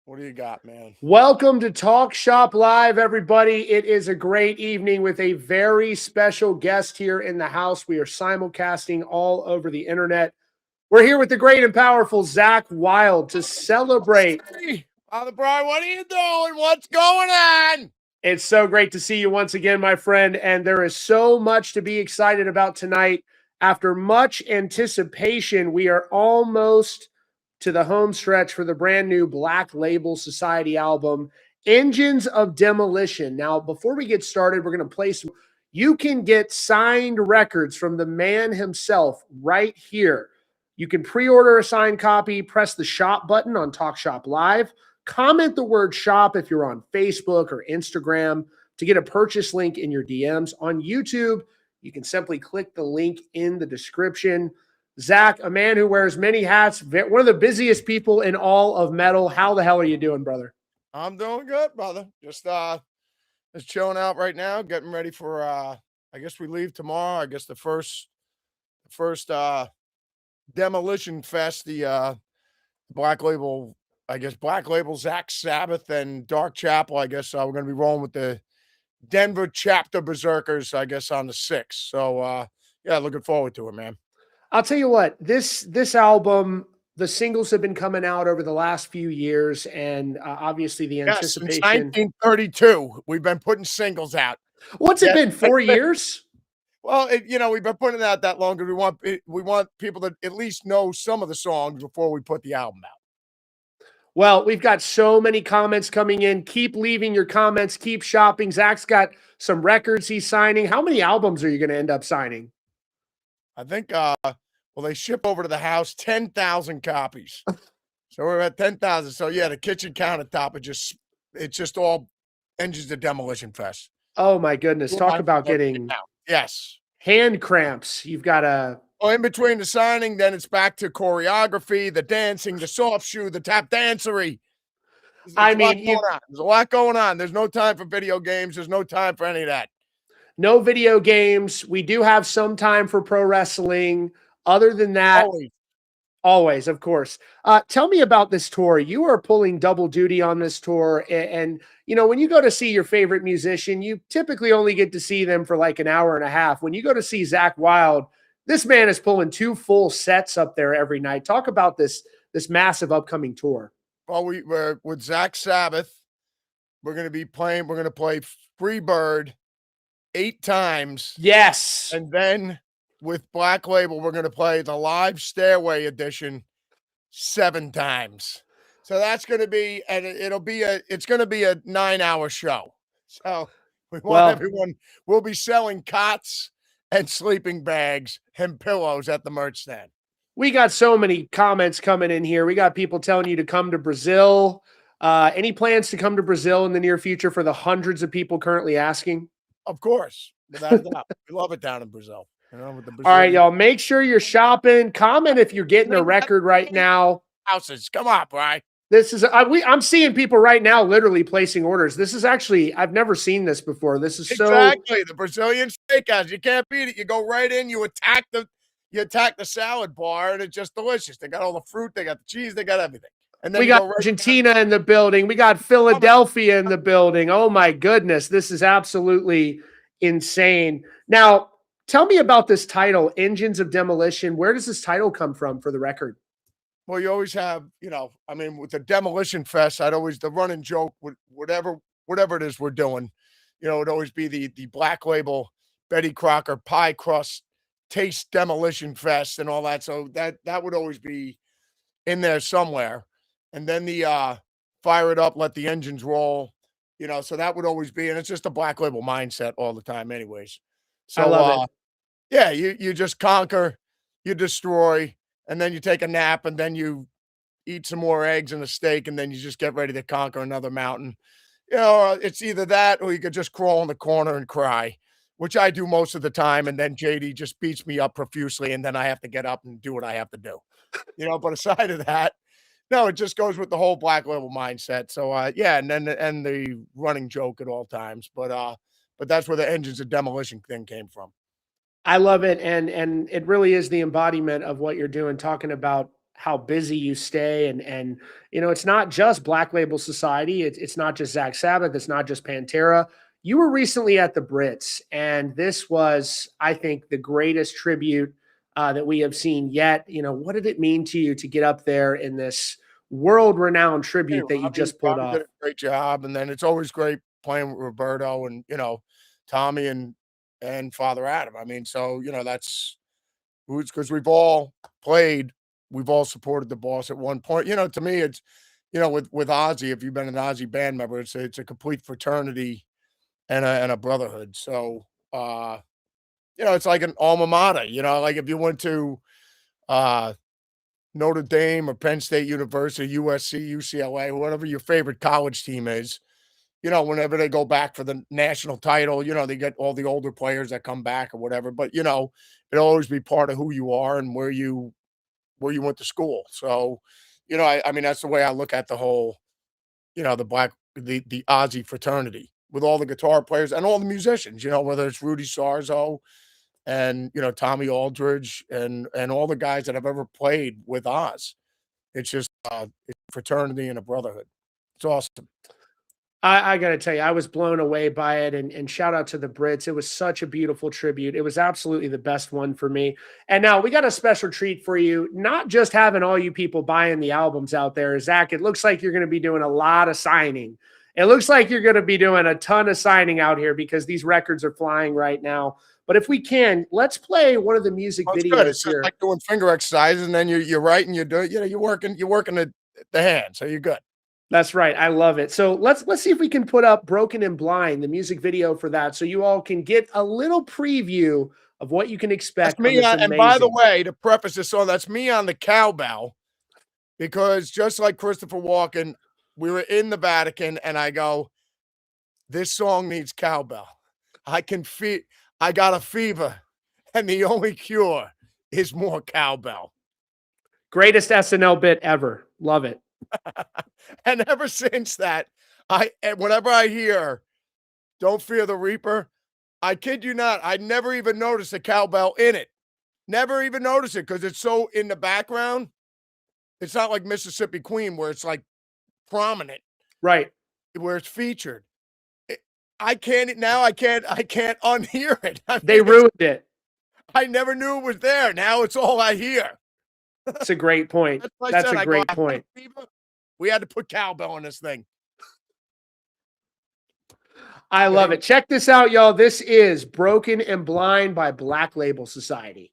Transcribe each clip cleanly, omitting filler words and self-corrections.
What do you got, man? Welcome to Talk Shop Live, everybody. It is a great evening with a very special guest here in the house. We are simulcasting all over the internet. We're here with the great and powerful Zakk Wylde to celebrate. Hey, Father Brian, what are you doing? What's going on? It's so great to see you once again, my friend. And there is so much to be excited about tonight. After much anticipation, we are almost to the home stretch for the brand new Black Label Society album, Engines of Demolition. Now, before we get started, we're going to play some. You can get signed records from the man himself right here. You can pre-order a signed copy, press the shop button on Talk Shop Live, comment the word shop if you're on Facebook or Instagram to get a purchase link in your DMs. On YouTube, you can simply click the link in the description. Zakk, a man who wears many hats, one of the busiest people in all of metal. How the hell are you doing, brother? I'm doing good, brother. Just chilling out right now, getting ready for I guess we leave tomorrow. I guess the first Demolition Fest, the Black Label, Black Label, Zakk Sabbath, and Dark Chapel. I guess we're gonna be rolling with the Denver chapter Berserkers, I guess, on the 6th. So yeah, looking forward to it, man. I'll tell you what, this album, the singles have been coming out over the last few years, and obviously the anticipation. Since 1932, we've been putting singles out. What's it been, 4 years? Well, we've been putting it out that long because we want people to at least know some of the songs before we put the album out. Well, we've got so many comments coming in. Keep leaving your comments. Keep shopping. Zakk's got some records he's signing. How many albums are you going to end up signing? I think, they ship over to the house 10,000 copies. So we're at 10,000. So yeah, the kitchen countertop, it's just all Engines of Demolition Fest. Oh my goodness. Talk about getting hand cramps. You've got a... Well, in between the signing, then it's back to choreography, the dancing, the soft shoe, the tap dancery. There's a lot going on. There's no time for video games. There's no time for any of that. No video games. We do have some time for pro wrestling. Other than that, always, of course. Tell me about this tour. You are pulling double duty on this tour. And, when you go to see your favorite musician, you typically only get to see them for like an hour and a half. When you go to see Zakk Wylde, this man is pulling 2 full sets up there every night. Talk about this massive upcoming tour. Well, we're with Zakk Sabbath. We're going to play Freebird 8 times. Yes. And then with Black Label, we're going to play the live Stairway edition 7 times. So that's going to be, and it's going to be a 9-hour show. So we want everyone, we'll be selling cots and sleeping bags and pillows at the merch stand. We got so many comments coming in here. We got people telling you to come to Brazil. Any plans to come to Brazil in the near future for the hundreds of people currently asking? Of course. Without a doubt. We love it down in Brazil. All right, y'all. Make sure you're shopping. Comment if you're getting a record right now. Houses. Come on, Brian. This is I'm seeing people right now literally placing orders. This is actually, I've never seen this before. This is exactly the Brazilian steakhouse. You can't beat it. You go right in, you attack the salad bar, and it's just delicious. They got all the fruit, they got the cheese, they got everything. And then we got Argentina in the building. We got Philadelphia in the building. Oh my goodness. This is absolutely insane. Now, tell me about this title, Engines of Demolition. Where does this title come from for the record? Well, you always have, with the Demolition Fest, the running joke with whatever it is we're doing, it'd always be the Black Label Betty Crocker pie crust taste Demolition Fest and all that. So that would always be in there somewhere. And then the fire it up, let the engines roll, so that would always be, and it's just a Black Label mindset all the time anyways. So I love it. Yeah, you just conquer, you destroy, and then you take a nap, and then you eat some more eggs and a steak, and then you just get ready to conquer another mountain. It's either that or you could just crawl in the corner and cry, which I do most of the time, and then JD just beats me up profusely, and then I have to get up and do what I have to do. But aside of that, no, it just goes with the whole Black Label mindset. So yeah, and then the running joke at all times. But that's where the Engines of Demolition thing came from. I love it, and it really is the embodiment of what you're doing, talking about how busy you stay. And it's not just Black Label Society. It's not just Zakk Sabbath. It's not just Pantera. You were recently at the Brits, and this was, I think, the greatest tribute that we have seen yet. What did it mean to you to get up there in this world-renowned tribute that you just pulled off? Did a great job, and then it's always great playing with Roberto and Tommy and Father Adam. I mean, so that's because we've all played, we've all supported the boss at one point. To me, it's with Ozzy. If you've been an Ozzy band member, it's a complete fraternity and a brotherhood. So it's like an alma mater. Like if you went to Notre Dame or Penn State University, USC, UCLA, whatever your favorite college team is, whenever they go back for the national title, they get all the older players that come back or whatever. But, it'll always be part of who you are and where you went to school. So, I mean, that's the way I look at the whole, the Ozzy fraternity with all the guitar players and all the musicians, whether it's Rudy Sarzo and, Tommy Aldridge and all the guys that have ever played with Oz. It's just it's a fraternity and a brotherhood. It's awesome. I got to tell you, I was blown away by it, and shout out to the Brits. It was such a beautiful tribute. It was absolutely the best one for me. And now we got a special treat for you, not just having all you people buying the albums out there. Zakk, it looks like you're going to be doing a lot of signing. It looks like you're going to be doing a ton of signing out here because these records are flying right now. But if we can, let's play one of the music videos good. It's here. like doing finger exercises, and then you're writing, you're doing, you're working the hand, so you're good. That's right. I love it. So let's see if we can put up Broken and Blind, the music video for that, so you all can get a little preview of what you can expect. That's me and by the way, to preface this song, that's me on the cowbell, because just like Christopher Walken, we were in the Vatican, and I go, this song needs cowbell. I got a fever, and the only cure is more cowbell. Greatest SNL bit ever. Love it. And ever since that, whenever I hear Don't Fear the Reaper, I kid you not, I never even noticed the cowbell in it. Never even noticed it because it's so in the background. It's not like Mississippi Queen where it's like prominent. Right. Where it's featured. I can't unhear it. I mean, they ruined it. I never knew it was there. Now it's all I hear. That's a great point. That's a great point. We had to put cowbell in this thing. I love it. Check this out, y'all. This is Broken and Blind by Black Label Society.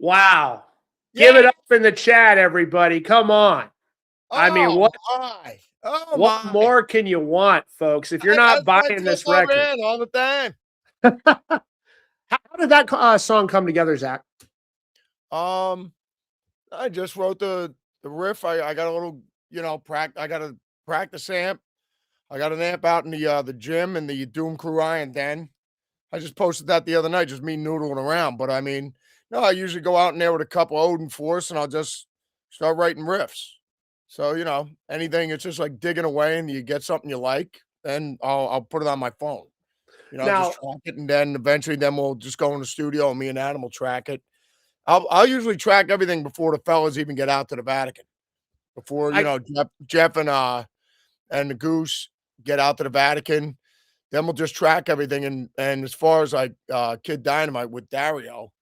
Wow. Yeah. Give it up in the chat, everybody. Come on. I mean, Oh my. Oh what my. more can you want, folks? If you're That's not what I buying tell this my record. man all the time. How did that song come together, Zakk? I just wrote the riff. I got a little, I got a practice amp. I got an amp out in the gym in the Doom Crew Iron Den. I just posted that the other night, just me noodling around. But I mean, no, I usually go out in there with a couple Odin Force and I'll just start writing riffs. So, anything, it's just like digging away and you get something you like, then I'll put it on my phone. I'll just Now, track it and then eventually then we'll just go in the studio and me and Adam will track it. I'll usually track everything before the fellas even get out to the Vatican. Before, I Jeff and the Goose get out to the Vatican, then we'll just track everything. And as far as like Kid Dynamite with Dario,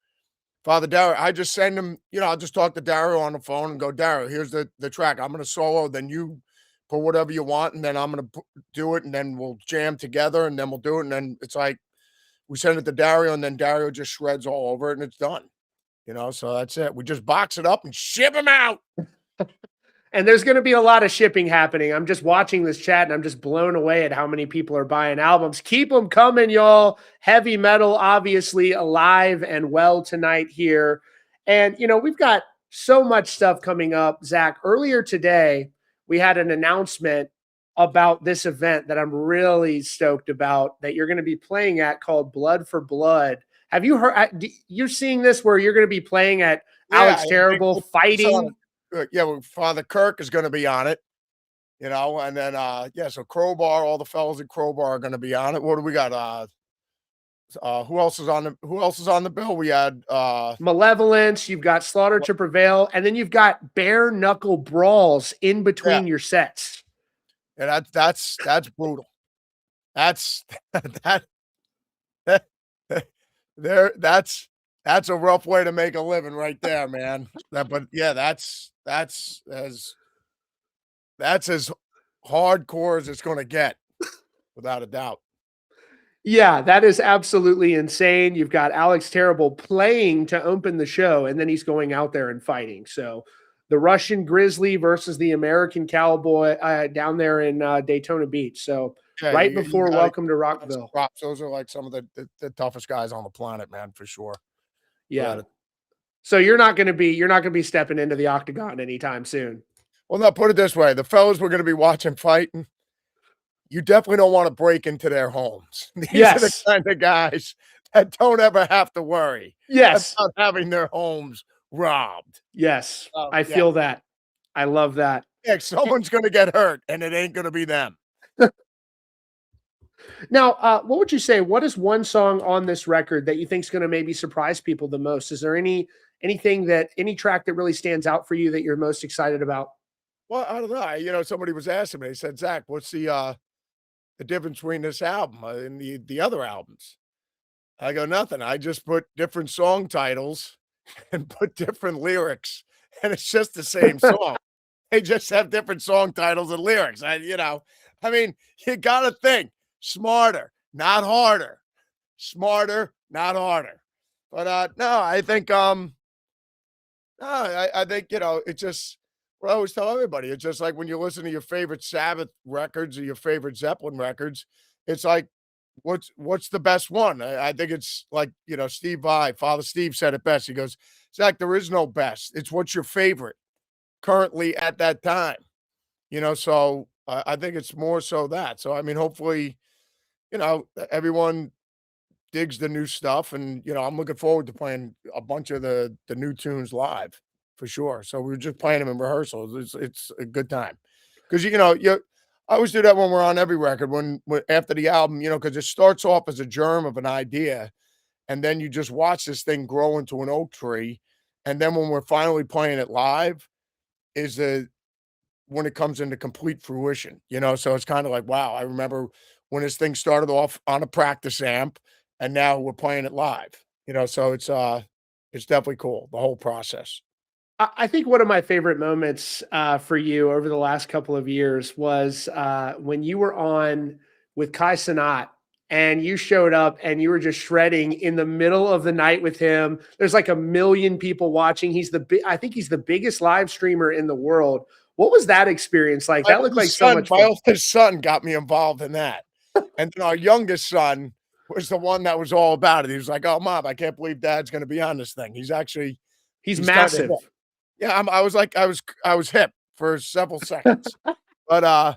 Father Dario, I just send him, I'll just talk to Dario on the phone and go, Dario, here's the track. I'm gonna solo, then you put whatever you want, and then I'm gonna do it, and then we'll jam together, and then we'll do it. And then it's like we send it to Dario, and then Dario just shreds all over it, and it's done. So that's it. We just box it up and ship them out. And there's going to be a lot of shipping happening. I'm just watching this chat and I'm just blown away at how many people are buying albums. Keep them coming, y'all. Heavy metal, obviously, alive and well tonight here. And, we've got so much stuff coming up. Zakk, earlier today, we had an announcement about this event that I'm really stoked about that you're going to be playing at called Blood for Blood. Have you heard, you're seeing this where you're going to be playing at Alex Terrible fighting? Yeah, well, Father Kirk is going to be on it, and then so Crowbar, all the fellas at Crowbar are going to be on it. What do we got? Who else is on the bill? We had Malevolence, you've got Slaughter to Prevail, and then you've got bare knuckle brawls in between your sets. Yeah, that's brutal. That's that that's a rough way to make a living right there, man. But yeah, that's as hardcore as it's going to get, without a doubt. Yeah, that is absolutely insane. You've got Alex Terrible playing to open the show, and then he's going out there and fighting. So the Russian Grizzly versus the American Cowboy down there in Daytona Beach. So right before Welcome to Rockville. Those are like some of the toughest guys on the planet, man, for sure. Yeah. So you're not going to be stepping into the octagon anytime soon. Well, no, put it this way. The fellas we're going to be watching fighting, you definitely don't want to break into their homes. These are the kind of guys that don't ever have to worry about having their homes robbed. Yes, I feel that. I love that. Yeah, someone's going to get hurt, and it ain't going to be them. Now, what would you say? What is one song on this record that you think is going to maybe surprise people the most? Is there any track that really stands out for you that you're most excited about? Well, I don't know. Somebody was asking me. They said, Zakk, what's the difference between this album and the other albums? I go, nothing. I just put different song titles and put different lyrics, and it's just the same song. They just have different song titles and lyrics. I mean, you got to think smarter, not harder. Smarter, not harder. But no, I think I think it's just what I always tell everybody. It's just like when you listen to your favorite Sabbath records or your favorite Zeppelin records, it's like what's the best one? I think it's like, Steve Vai, Father Steve said it best. He goes, Zakk, there is no best. It's what's your favorite currently at that time. So I think it's more so that. So I mean, hopefully, everyone digs the new stuff, and I'm looking forward to playing a bunch of the new tunes live for sure. So we're just playing them in rehearsals. It's a good time because I always do that when we're on every record when after the album, because it starts off as a germ of an idea, and then you just watch this thing grow into an oak tree, and then when we're finally playing it live, is when it comes into complete fruition. So it's kind of like, wow, I remember when this thing started off on a practice amp, and now we're playing it live, so it's definitely cool, the whole process. I think one of my favorite moments for you over the last couple of years was when you were on with Kai Cenat and you showed up and you were just shredding in the middle of the night with him. There's like 1 million people watching. I think he's the biggest live streamer in the world. What was that experience like? That looked like so much My fun. oldest son got me involved in that. And then our youngest son was the one that was all about it. He was like, "Oh, mom, I can't believe dad's gonna be on this thing." He's actually He's he's kinda hip. massive. Yeah, I was like I was hip for several seconds. But,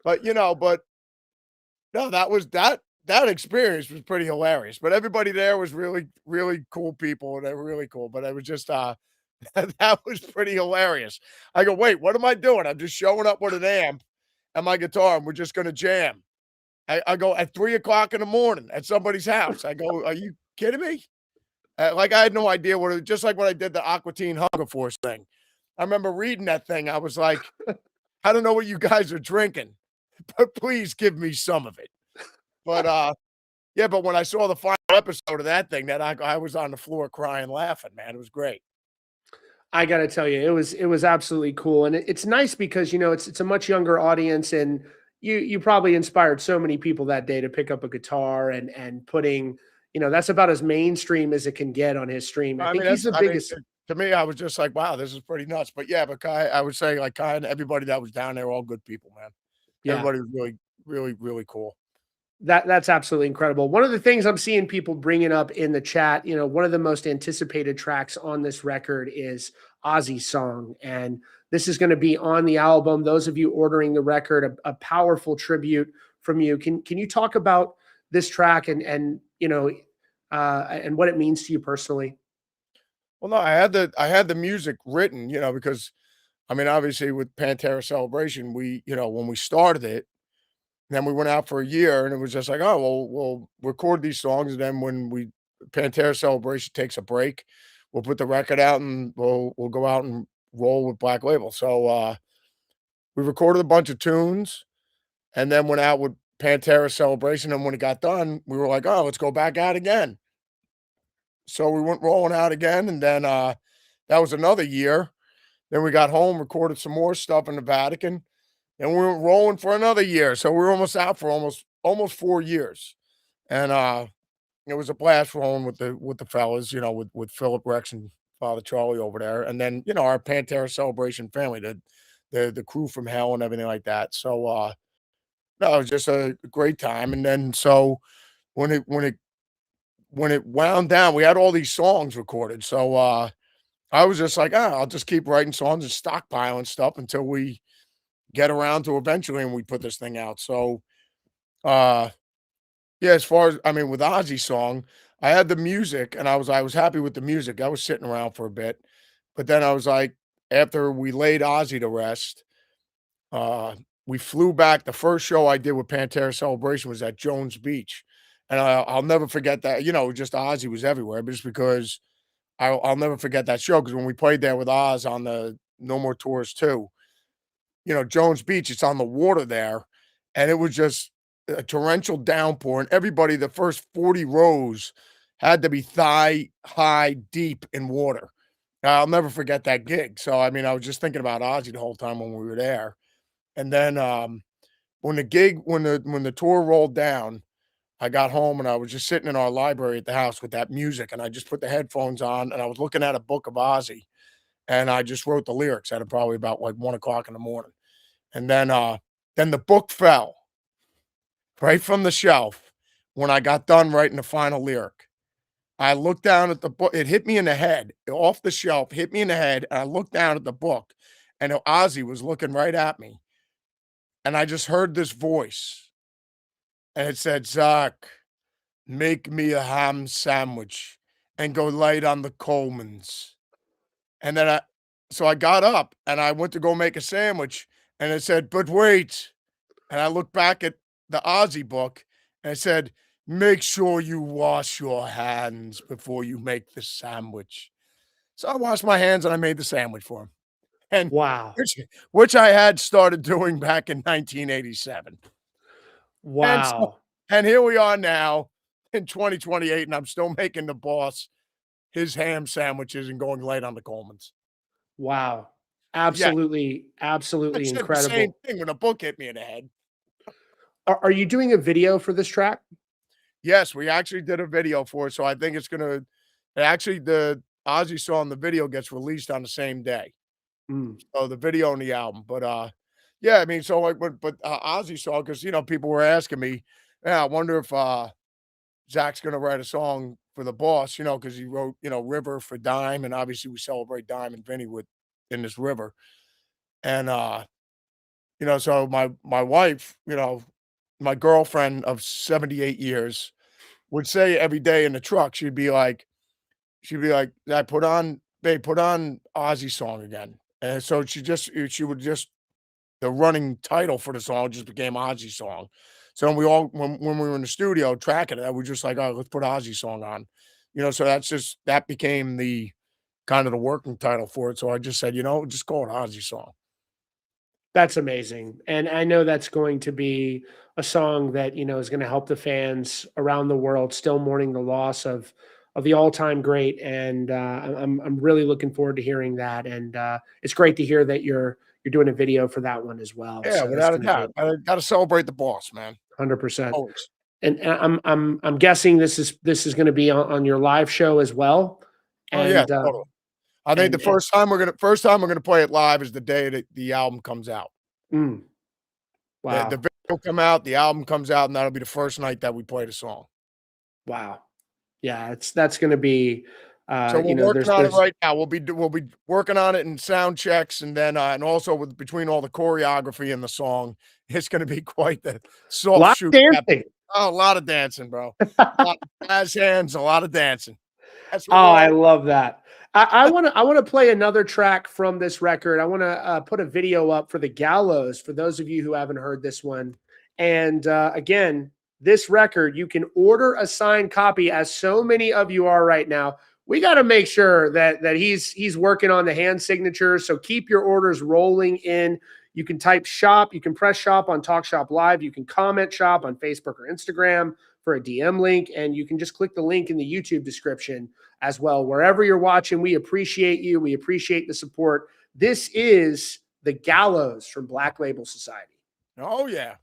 but no, that experience was pretty hilarious. But everybody there was really, really cool people, and they were really cool. But it was just that was pretty hilarious. I go, "Wait, what am I doing? I'm just showing up with an amp and my guitar, and we're just gonna jam." I go at 3 o'clock in the morning at somebody's house. I go, "Are you kidding me?" Like I had no idea what it just like when I did the Aqua Teen Hunger Force thing. I remember reading that thing. I was like, "I don't know what you guys are drinking, but please give me some of it." But yeah, but when I saw the final episode of that thing, that I was on the floor crying, laughing, man. It was great. I got to tell you, it was absolutely cool, and it's nice because it's a much younger audience, and you probably inspired so many people that day to pick up a guitar and putting that's about as mainstream as it can get on his stream. I I mean, think he's that's the I mean, biggest. to me, I was just like, "Wow, this is pretty nuts." But yeah, but Kai, I would say like Kai and everybody that was down there were all good people, man. Yeah, Everybody was really, really, really cool. that's absolutely incredible. One of the things I'm seeing people bringing up in the chat, one of the most anticipated tracks on this record is Ozzy's song, and this is going to be on the album. Those of you ordering the record, a powerful tribute from you. Can you talk about this track and what it means to you personally? Well, no, I had the music written, because I mean, obviously with Pantera Celebration, when we started it, then we went out for a year, and it was just like, oh, well, we'll record these songs, and then when Pantera Celebration takes a break, we'll put the record out, and we'll go out and roll with Black Label. So we recorded a bunch of tunes, and then went out with Pantera Celebration. And when it got done, we were like, oh, let's go back out again. So we went rolling out again, and then that was another year. Then we got home, recorded some more stuff in the Vatican, and we were rolling for another year. So we were almost out for almost 4 years. And it was a blast rolling with the fellas, with Philip Rex and Father Charlie over there. And then, our Pantera Celebration family, the crew from hell and everything like that. So no, it was just a great time. And then so when it wound down, we had all these songs recorded. So I was just like, I'll just keep writing songs and stockpiling stuff until we get around to eventually and we put this thing out. So uh yeah, as far as I mean, with Ozzy's song, I had the music and I was happy with the music. I was sitting around for a bit, but then I was like, after we laid Ozzy to rest, uh, we flew back. The first show I did with Pantera Celebration was at Jones Beach, and I'll never forget that. Just Ozzy was everywhere, but just because I'll never forget that show because when we played there with Oz on the No More Tours 2, Jones Beach, it's on the water there, and it was just a torrential downpour, and everybody, the first 40 rows had to be thigh high deep in water. I'll never forget that gig. So, I mean, I was just thinking about Ozzy the whole time when we were there. And then when the tour rolled down, I got home and I was just sitting in our library at the house with that music, and I just put the headphones on and I was looking at a book of Ozzy, and I just wrote the lyrics at probably about like 1 o'clock in the morning. And then the book fell right from the shelf when I got done writing the final lyric. I looked down at the book. It hit me in the head, off the shelf, hit me in the head, and I looked down at the book, and Ozzy was looking right at me. And I just heard this voice, and it said, "Zakk, make me a ham sandwich and go light on the Colemans." And then so I got up and I went to go make a sandwich, and it said, "But wait." And I looked back at the Ozzy book, and it said, "Make sure you wash your hands before you make the sandwich." So I washed my hands and I made the sandwich for him, and Wow. which I had started doing back in 1987. And so Wow. and here we are now in 2028, and I'm still making the boss his ham sandwiches and going late on the Colemans. Wow. Yeah, Absolutely, I absolutely said the same incredible. thing when a book hit me in the head. Are you doing a video for this track? Yes, we actually did a video for it, so I think it's gonna actually, the Ozzy song, the video gets released on the same day. Mm. So, the video and the album, but, yeah, I mean, so, like, Ozzy song, 'cause, people were asking me, "Yeah, I wonder if, Zakk's gonna write a song for the boss," because he wrote, River for Dime, and obviously we celebrate Dime and Vinny with in this river, and, so my wife, my girlfriend of 78 years would say every day in the truck, she'd be like, "I put on babe, put on Ozzy song again." And so she would just the running title for the song just became Ozzy song. So we all when we were in the studio tracking it, we just like, "Oh, let's put Ozzy song on." So that became the kind of the working title for it. So I just said, just call it Ozzy song. That's amazing, and I know that's going to be a song that, is gonna help the fans around the world still mourning the loss of the all-time great, and, I'm really looking forward to hearing that, and, it's great to hear that you're doing a video for that one as well, Yeah, so that's without a gonna be doubt. I gotta celebrate the boss, man. 100%. Always. And, I'm guessing this is gonna be on your live show as well, Oh, yeah, and, totally. I think the and first time we're gonna play it live is the day that the album comes out. mm, The wow, video will come out, the album comes out, and that'll be the first night that we play the song. wow. Yeah, that's gonna be, So we're working on it there's right now. We'll be working on it in sound checks, and then, and also between all the choreography and the song, it's gonna be quite the a soft lot shoe of step. dancing. Oh, a lot of dancing, bro. A lot of jazz hands, a lot of dancing. That's Oh, what we're I all love that. I wanna play another track from this record. I wanna, put a video up for the Gallows for those of you who haven't heard this one. And, again, this record, you can order a signed copy, as so many of you are right now. We gotta make sure that he's working on the hand signatures, so keep your orders rolling in. You can type shop, you can press shop on Talk Shop Live, you can comment shop on Facebook or Instagram for a DM link, and you can just click the link in the YouTube description as well. Wherever you're watching, we appreciate you. We appreciate the support. This is the Gallows from Black Label Society. Oh, yeah.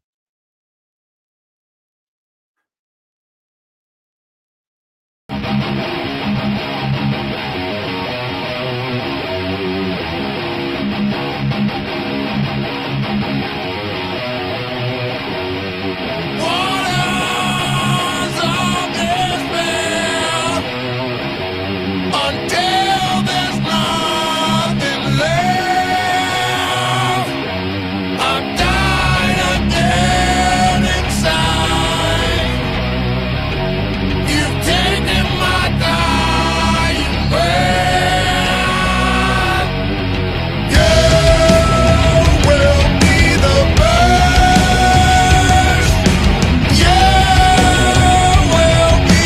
Until there's nothing left, I'm dying again inside. You've taken my dying breath. You will be the first. You will be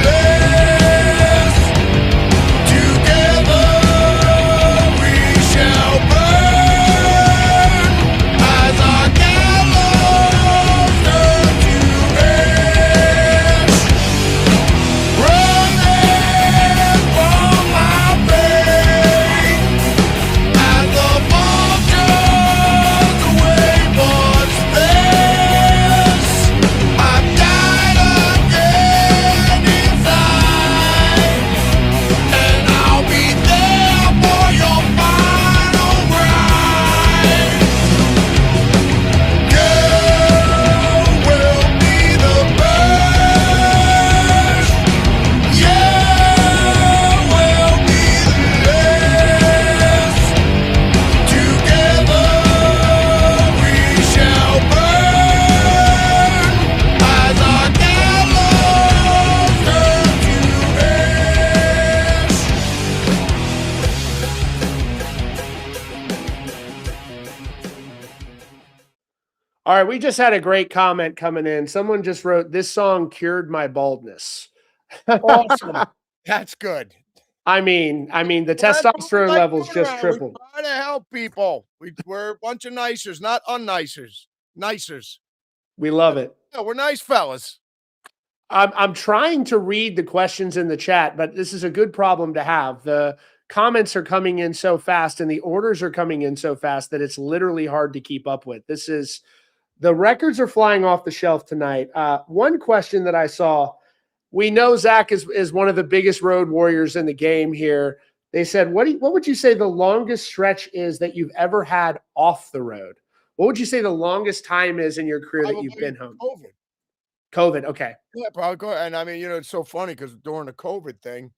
the last. Together we shall burn as our gallows turn to ash. Running from my pain as the vultures away what's theirs. I've died again inside, and I'll be there for your final ride. You will be the first. You will be the last. Together we shall burn as our gallows turn to ash. All right, we just had a great comment coming in. Someone just wrote, "This song cured my baldness." Awesome. That's good. The Well, that's what we testosterone like levels doing just around. We tripled. try to help people. We're a bunch of nicers, not unnicers. Nicers. We love it. Yeah, we're nice fellas. I'm trying to read the questions in the chat, but this is a good problem to have. The comments are coming in so fast and the orders are coming in so fast that it's literally hard to keep up with. The records are flying off the shelf tonight. One question that I saw, we know Zakk is one of the biggest road warriors in the game here. They said, what would you say the longest stretch is that you've ever had off the road? What would you say the longest time is in your career that you've Probably been home? COVID. COVID. Okay. Yeah, probably COVID. And I mean, it's so funny because during the COVID thing,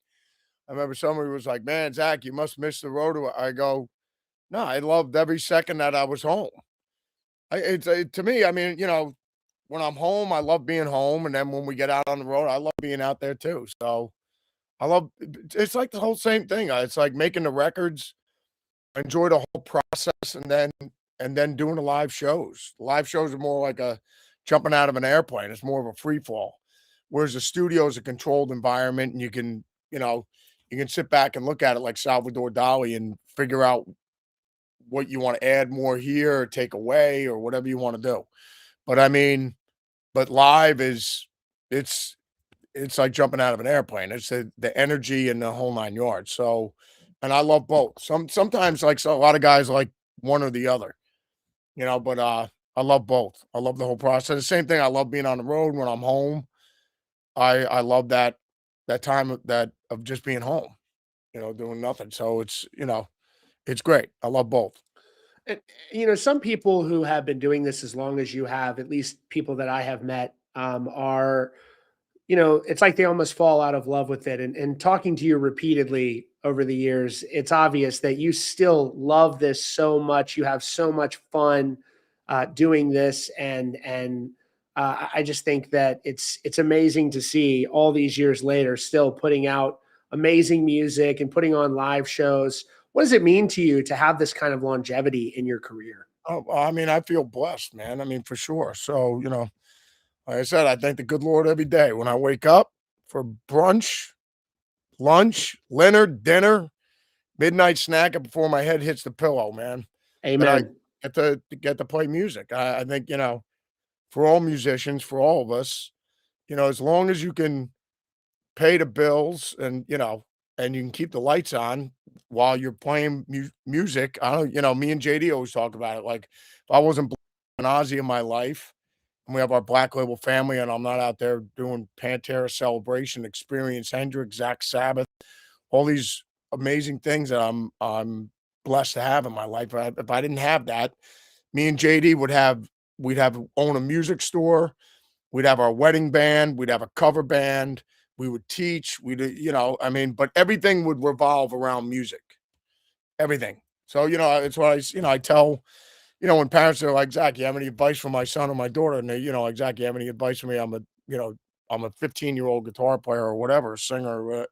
I remember somebody was like, "Man, Zakk, you must miss the road." I go, "No, I loved every second that I was home." To me, I mean, when I'm home, I love being home, and then when we get out on the road, I love being out there too. So I love it's like the whole same thing. It's like making the records, enjoy the whole process, and then doing the live shows. Live shows are more like a jumping out of an airplane. It's more of a free fall. Whereas the studio is a controlled environment, and you can sit back and look at it like Salvador Dali and figure out what you want to add more here or take away or whatever you want to do. But I mean, but live is it's it's like jumping out of an airplane. It's the energy and the whole 9 yards. So, and I love both. Sometimes like so a lot of guys like one or the other, but I love both. I love the whole process. The same thing. I love being on the road when I'm home. I love that time of just being home, doing nothing. So it's great. I love both. And, some people who have been doing this as long as you have, at least people that I have met, are, it's like they almost fall out of love with it. And talking to you repeatedly over the years, it's obvious that you still love this so much. You have so much fun doing this, and I just think that it's amazing to see all these years later still putting out amazing music and putting on live shows. What does it mean to you to have this kind of longevity in your career? Oh, well, I mean, I feel blessed, man. I mean, for sure. So, like I said, I thank the good Lord every day when I wake up for brunch, lunch, dinner, midnight snack before my head hits the pillow, man. That I Amen. get to play music. I think, for all musicians, for all of us, as long as you can pay the bills and you can keep the lights on while you're playing music. I don't, me and JD always talk about it. Like if I wasn't an Ozzy in my life, and we have our Black Label family, and I'm not out there doing Pantera Celebration, Experience Hendrix, Zakk Sabbath, all these amazing things that I'm blessed to have in my life. If I didn't have that, me and JD we'd have own a music store, we'd have our wedding band, we'd have a cover band, we would teach, I mean, but everything would revolve around music, everything. So, it's what I tell, when parents are like, "Zakk, you have any advice for my son or my daughter?" And they, like, "Zakk, you have any advice for me? I'm a 15-year-old guitar player or whatever, singer,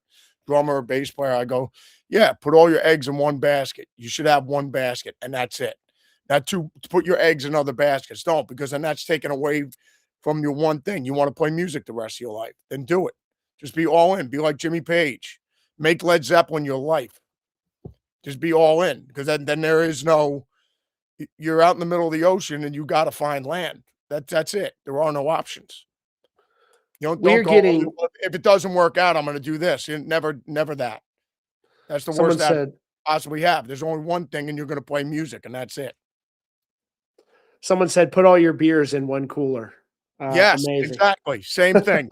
drummer, bass player." I go, "Yeah, put all your eggs in one basket. You should have one basket, and that's it. Not to put your eggs in other baskets. Don't, because then that's taken away from your one thing. You want to play music the rest of your life, then do it. Just be all in. Be like Jimmy Page. Make Led Zeppelin your life. Just be all in, because then there is no you're out in the middle of the ocean and you gotta find land. That's it. There are no options. You don't We're go, "Oh, getting, if it doesn't work out, I'm gonna do this." And never that. That's the someone worst that said, possibly have. There's only one thing and you're gonna play music and that's it. put all your beers in one cooler. Yes, Amazing. exactly. Same thing.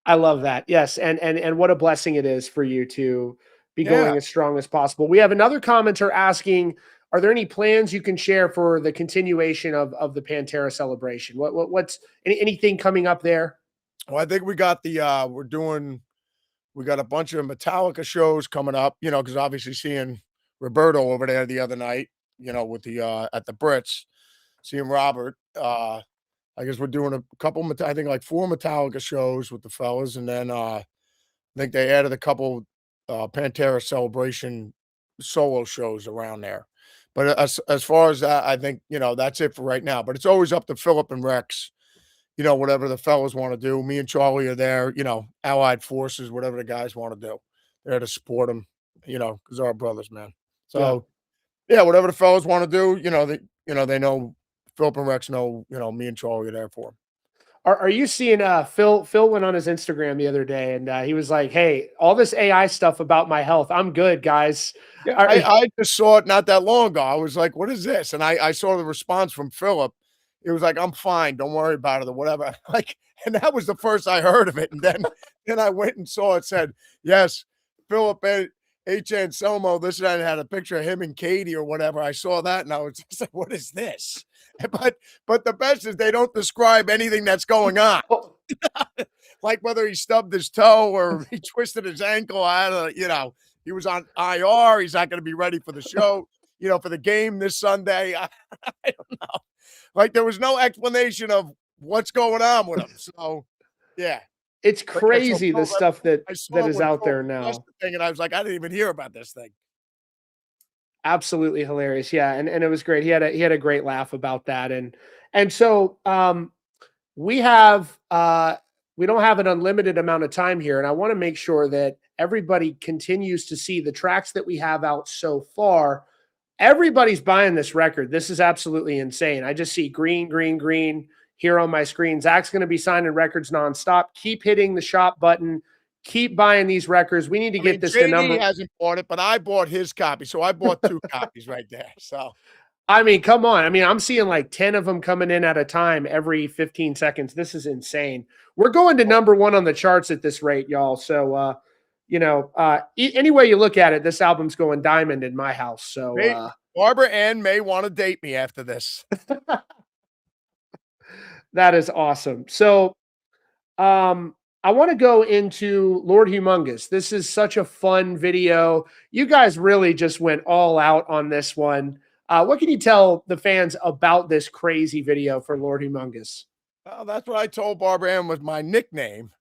I love that. Yes, and what a blessing it is for you to be Yeah. going as strong as possible. We have another commenter asking, are there any plans you can share for the continuation of the Pantera celebration? What's anything coming up there? Well, I think we got we got a bunch of Metallica shows coming up, because obviously seeing Roberto over there the other night, with the at the Brits, seeing Robert, I guess we're doing a couple I think like 4 Metallica shows with the fellas, and then, I think they added a couple, Pantera Celebration solo shows around there. But as far as that, I think, that's it for right now, but it's always up to Philip and Rex, whatever the fellas wanna do. Me and Charlie are there, allied forces, whatever the guys wanna do. There to support them, because 'cause they're our brothers, man. Yeah. So, yeah, whatever the fellas wanna do, they know Philip and Rex know, me and Charlie are there for 'em. Are you seeing Phil went on his Instagram the other day and he was like, "Hey, all this AI stuff about my health, I'm good, guys." Yeah, Are, I just saw it not that long ago. I was like, "What is this?" And I saw the response from Philip. He was like, "I'm fine, don't worry about it," or whatever. Like, and that was the first I heard of it, and then I went and saw it said, "Yes, Philip H. Anselmo," this and that, had a picture of him and Katie or whatever. I saw that, and I was just like, "What is this?" But the best is they don't describe anything that's going on. Like whether he stubbed his toe or he twisted his ankle. I don't, he was on IR. He's not going to be ready for the show, for the game this Sunday. I don't know. Like there was no explanation of what's going on with him. So, yeah. It's But yeah, so crazy the stuff that I saw that it is when out Phil there discussed now. the thing, and I was like, I didn't even hear about this thing. Absolutely hilarious. Yeah, and it was great. He had a great laugh about that. And so we have we don't have an unlimited amount of time here, and I want to make sure that everybody continues to see the tracks that we have out so far. Everybody's buying this record. This is absolutely insane. I just see green, green, green here on my screen. Zakk's going to be signing records nonstop. Keep hitting the shop button. Keep buying these records. We need to get this to number. JD hasn't bought it, but I bought his copy, so I bought 2 copies right there. So, I mean, come on. I mean, I'm seeing like 10 of them coming in at a time every 15 seconds. This is insane. We're going to number 1 on the charts at this rate, y'all. So, any way you look at it, this album's going diamond in my house. So, Barbara Ann may want to date me after this. That is awesome. So, I want to go into Lord Humongous. This is such a fun video. You guys really just went all out on this one. What can you tell the fans about this crazy video for Lord Humongous? Well, that's what I told Barbara Ann was my nickname,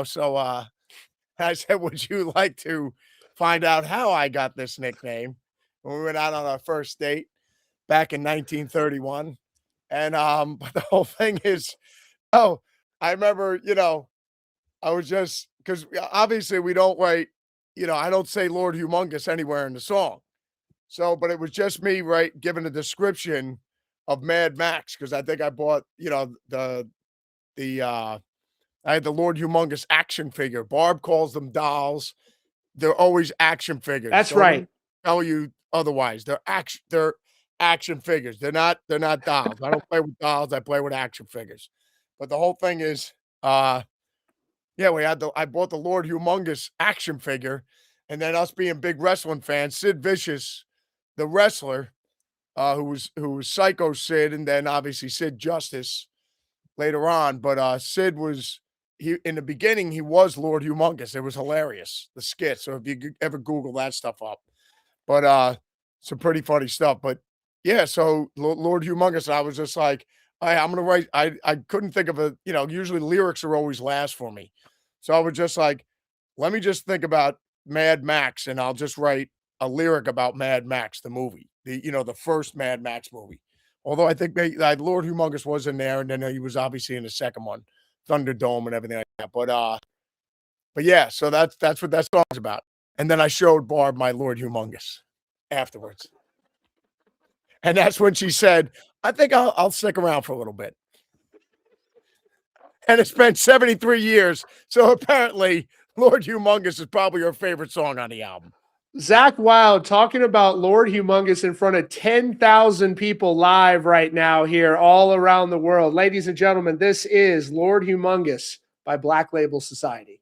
so I said, would you like to find out how I got this nickname? When we went out on our first date back in 1931. And but the whole thing is, I remember, I was just because obviously we don't write, I don't say Lord Humongous anywhere in the song. So, but it was just me, right, giving a description of Mad Max because I think I bought, I had the Lord Humongous action figure. Barb calls them dolls. They're always action figures. That's Don't right. tell you otherwise. They're action figures. They're not dolls. I don't play with dolls. I play with action figures. But the whole thing is, I bought the Lord Humongous action figure, and then us being big wrestling fans, Sid Vicious, the wrestler, who was Psycho Sid, and then obviously Sid Justice later on. But Sid was in the beginning he was Lord Humongous. It was hilarious, the skit. So if you ever Google that stuff up, but some pretty funny stuff. But yeah, so Lord Humongous, I was just like, I'm gonna write. I couldn't think of usually lyrics are always last for me. So I was just like, let me just think about Mad Max and I'll just write a lyric about Mad Max, the movie, the first Mad Max movie. Although I think Lord Humongous was in there, and then he was obviously in the second one, Thunderdome and everything like that. But yeah, so that's what that song's about. And then I showed Barb my Lord Humongous afterwards. And that's when she said, I think I'll stick around for a little bit. And it's been 73 years. So apparently, Lord Humongous is probably her favorite song on the album. Zakk Wylde talking about Lord Humongous in front of 10,000 people live right now here all around the world. Ladies and gentlemen, this is Lord Humongous by Black Label Society.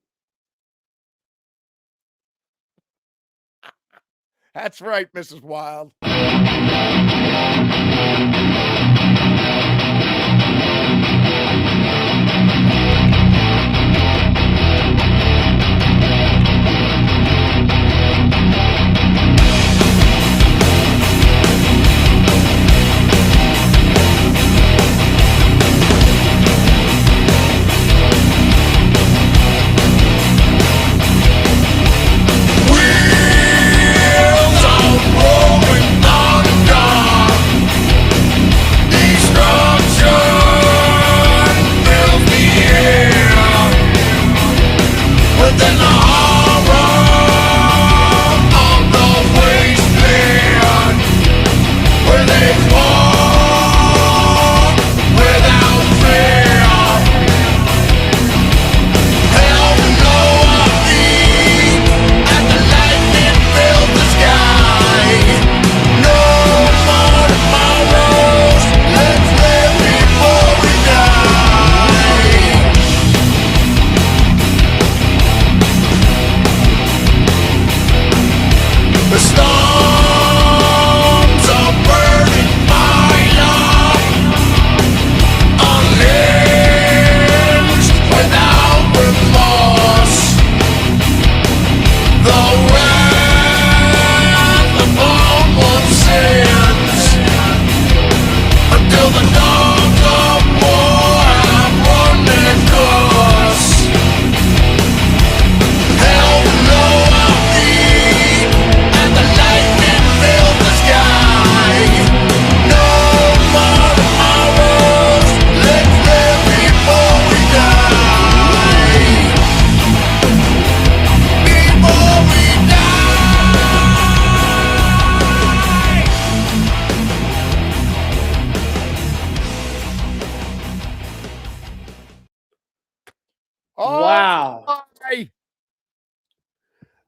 That's right, Mrs. Wylde.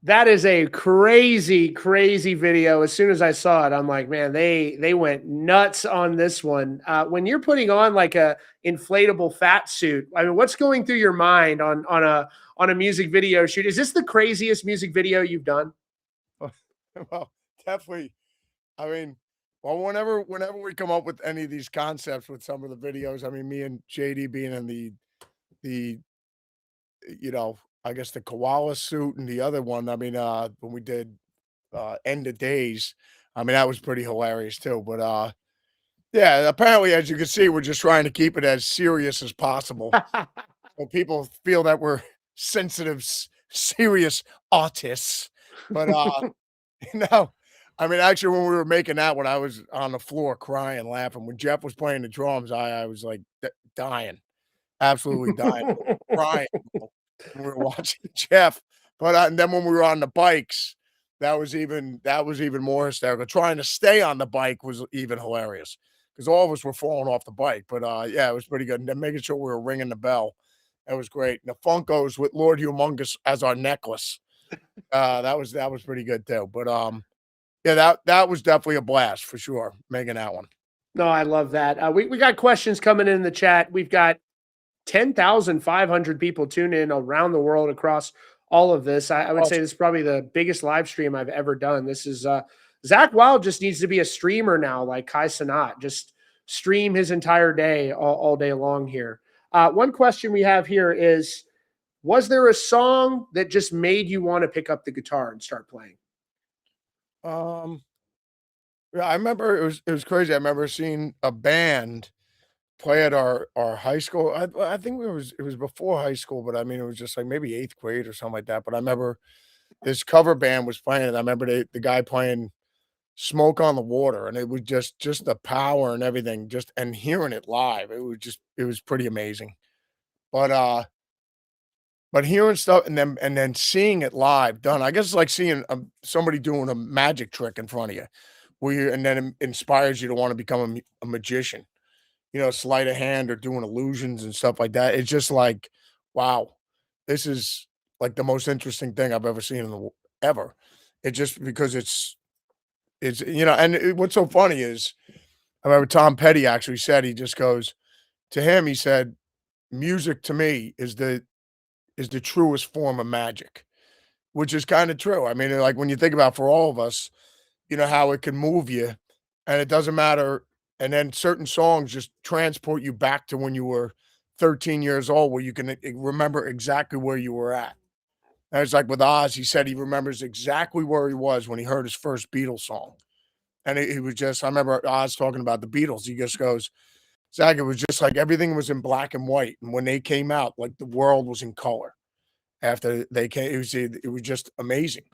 That is a crazy, crazy video. As soon as I saw it, I'm like, man, they went nuts on this one. When you're putting on like a inflatable fat suit, I mean, what's going through your mind on a music video shoot? Is this the craziest music video you've done? Well, definitely. I mean, well, whenever we come up with any of these concepts with some of the videos, I mean, me and JD being in the I guess the koala suit and the other one, I mean, when we did End of Days, I mean, that was pretty hilarious too. But yeah, apparently, as you can see, we're just trying to keep it as serious as possible. So people feel that we're sensitive, serious autists. But no, I mean, actually, when we were making that one, I was on the floor crying, laughing. When Jeff was playing the drums, I was like dying, absolutely dying, crying when we were watching Jeff. But and then when we were on the bikes, that was even more hysterical. Trying to stay on the bike was even hilarious because all of us were falling off the bike. But yeah, it was pretty good. And then making sure we were ringing the bell, that was great. And the Funkos with Lord Humongous as our necklace, that was pretty good too. But yeah, that was definitely a blast for sure, making that one. No, I love that. We got questions coming in the chat. We've got 10,500 people tune in around the world across all of this. I would say this is probably the biggest live stream I've ever done. This is Zakk Wylde just needs to be a streamer now, like Kai Cenat. Just stream his entire day all day long here. One question we have here is, was there a song that just made you want to pick up the guitar and start playing? Um, yeah, I remember it was crazy. I remember seeing a band play at our high school. I think it was before high school, but I mean, it was just like maybe 8th grade or something like that. But I remember this cover band was playing, and I remember the guy playing "Smoke on the Water," and it was just the power and everything, just and hearing it live, it was pretty amazing. But but hearing stuff and then seeing it live done, I guess it's like seeing somebody doing a magic trick in front of you, where you and then it inspires you to want to become a magician. Sleight of hand or doing illusions and stuff like that. It's just like, wow, this is like the most interesting thing I've ever seen ever. It just because what's so funny is I remember Tom Petty actually said he just goes to him. He said, "Music to me is the truest form of magic," which is kind of true. I mean, like when you think about for all of us, how it can move you, and it doesn't matter. And then certain songs just transport you back to when you were 13 years old, where you can remember exactly where you were at. And it's like with Oz, he said he remembers exactly where he was when he heard his first Beatles song. And he was just, I remember Oz talking about the Beatles. He just goes, Zach, it was just like everything was in black and white. And when they came out, like the world was in color after they came. It was just amazing,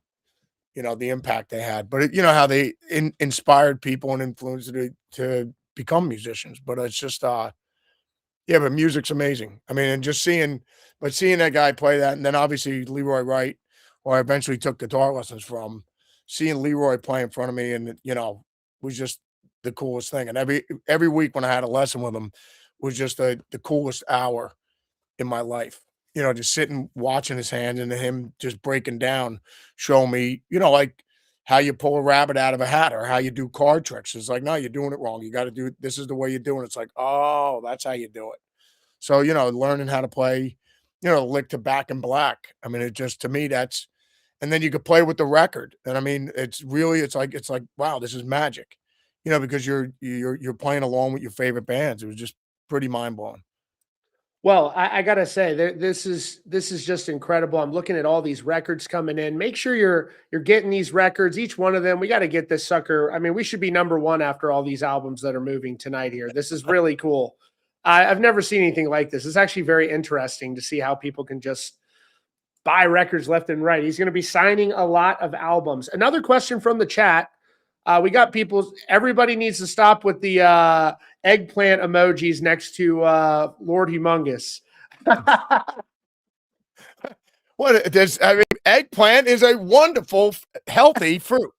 the impact they had. But how they inspired people and influenced it to become musicians. But it's just yeah, but music's amazing. I mean, and just seeing that guy play that, and then obviously Leroy Wright, who I eventually took guitar lessons from, seeing Leroy play in front of me, and was just the coolest thing. And every week when I had a lesson with him was just the coolest hour in my life. Just sitting watching his hands and him just breaking down, showing me, like how you pull a rabbit out of a hat or how you do card tricks. It's like, no, you're doing it wrong. You got to do this is the way you do it. It's like, oh, that's how you do it. So, learning how to play, lick to Back in Black. I mean, it just to me that's and then you could play with the record. And I mean, it's like, wow, this is magic. Because you're playing along with your favorite bands. It was just pretty mind blowing. Well, I gotta say, this is just incredible. I'm looking at all these records coming in. Make sure you're getting these records, each one of them. We got to get this sucker. I mean, we should be number one after all these albums that are moving tonight here. This is really cool. I've never seen anything like this. It's actually very interesting to see how people can just buy records left and right. He's going to be signing a lot of albums. Another question from the chat. We got people. Everybody needs to stop with the eggplant emojis next to Lord Humongous. I mean, eggplant is a wonderful, healthy fruit.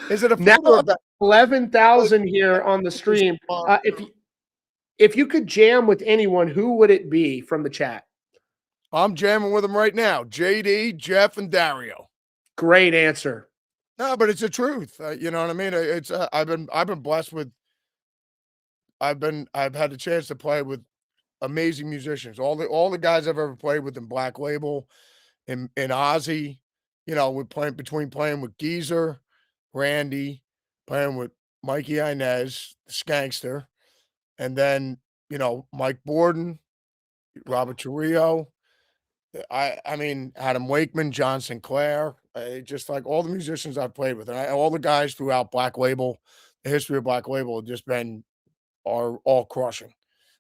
Is it a fruit now or about 11,000 here on the stream? If you could jam with anyone, who would it be from the chat? I'm jamming with them right now. JD, Jeff, and Dario. Great answer. No, but it's the truth. You know what I mean? It's I've been blessed with. I've had the chance to play with amazing musicians. All the guys I've ever played with in Black Label, in Ozzy. You know, we're playing with Geezer, Randy, playing with Mikey Inez, the Skankster, and then Mike Borden, Robert Trujillo. I mean, Adam Wakeman, John Sinclair, just like all the musicians I've played with, and all the guys throughout Black Label, the history of Black Label have just been are all crushing.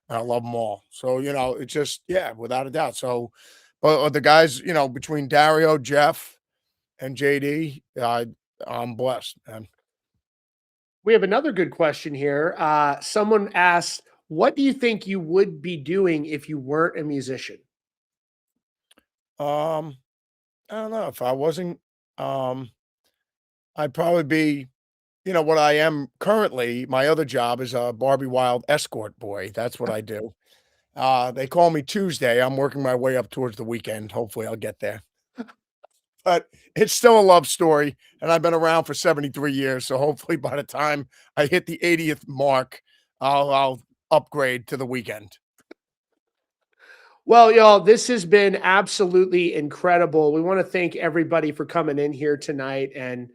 I love them all. So, it's just yeah, without a doubt. So, but the guys, between Dario, Jeff, and JD, I'm blessed, man. We have another good question here. Someone asked, what do you think you would be doing if you weren't a musician? I don't know if I wasn't. Um, I'd probably be, what I am currently. My other job is a Barbie Wild escort boy. That's what I do. They call me Tuesday. I'm working my way up towards the weekend. Hopefully, I'll get there. But it's still a love story, and I've been around for 73 years. So hopefully, by the time I hit the 80th mark, I'll upgrade to the weekend. Well, y'all, this has been absolutely incredible. We want to thank everybody for coming in here tonight and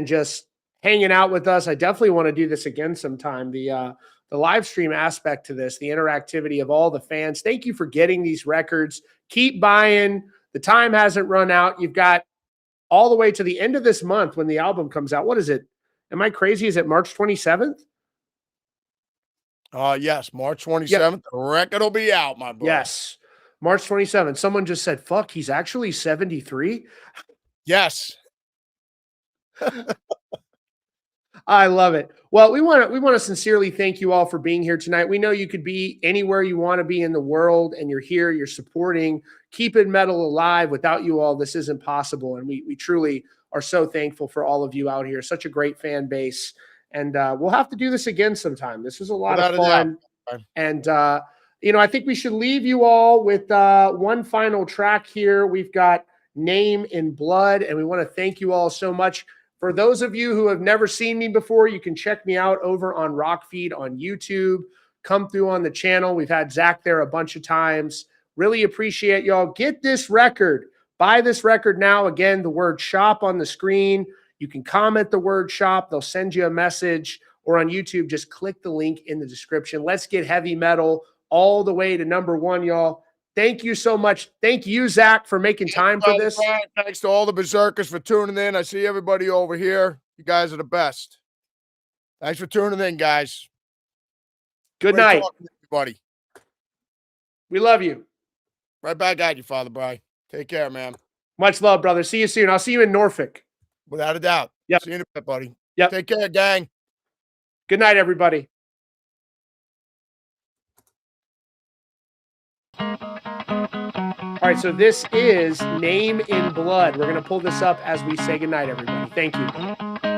just hanging out with us. I definitely want to do this again sometime. The live stream aspect to this, the interactivity of all the fans. Thank you for getting these records. Keep buying. The time hasn't run out. You've got all the way to the end of this month when the album comes out. What is it? Am I crazy? Is it March 27th? Yes, March 27th. The record will be out, my bro. Yes. March 27th. Someone just said, fuck, he's actually 73. Yes. I love it. Well, we want to sincerely thank you all for being here tonight. We know you could be anywhere you want to be in the world, and you're here, you're supporting, keeping metal alive. Without you all, this isn't possible. And we truly are so thankful for all of you out here. Such a great fan base. And we'll have to do this again sometime. This was a lot of fun. And, I think we should leave you all with one final track here. We've got Name in Blood, and we want to thank you all so much. For those of you who have never seen me before, you can check me out over on Rockfeed on YouTube. Come through on the channel. We've had Zakk there a bunch of times. Really appreciate y'all. Get this record. Buy this record now. Again, the word shop on the screen. You can comment the word shop. They'll send you a message. Or on YouTube, just click the link in the description. Let's get heavy metal all the way to #1, y'all. Thank you so much. Thank you, Zakk, for making time for this. Thanks to all the berserkers for tuning in. I see everybody over here. You guys are the best. Thanks for tuning in, guys. Good night, everybody. We love you. Right back at you, Father Bry. Take care, man. Much love, brother. See you soon. I'll see you in Norfolk. Without a doubt. Yep. See you in a bit, buddy. Yep. Take care, gang. Good night, everybody. All right, so this is Name in Blood. We're going to pull this up as we say goodnight, everybody. Thank you.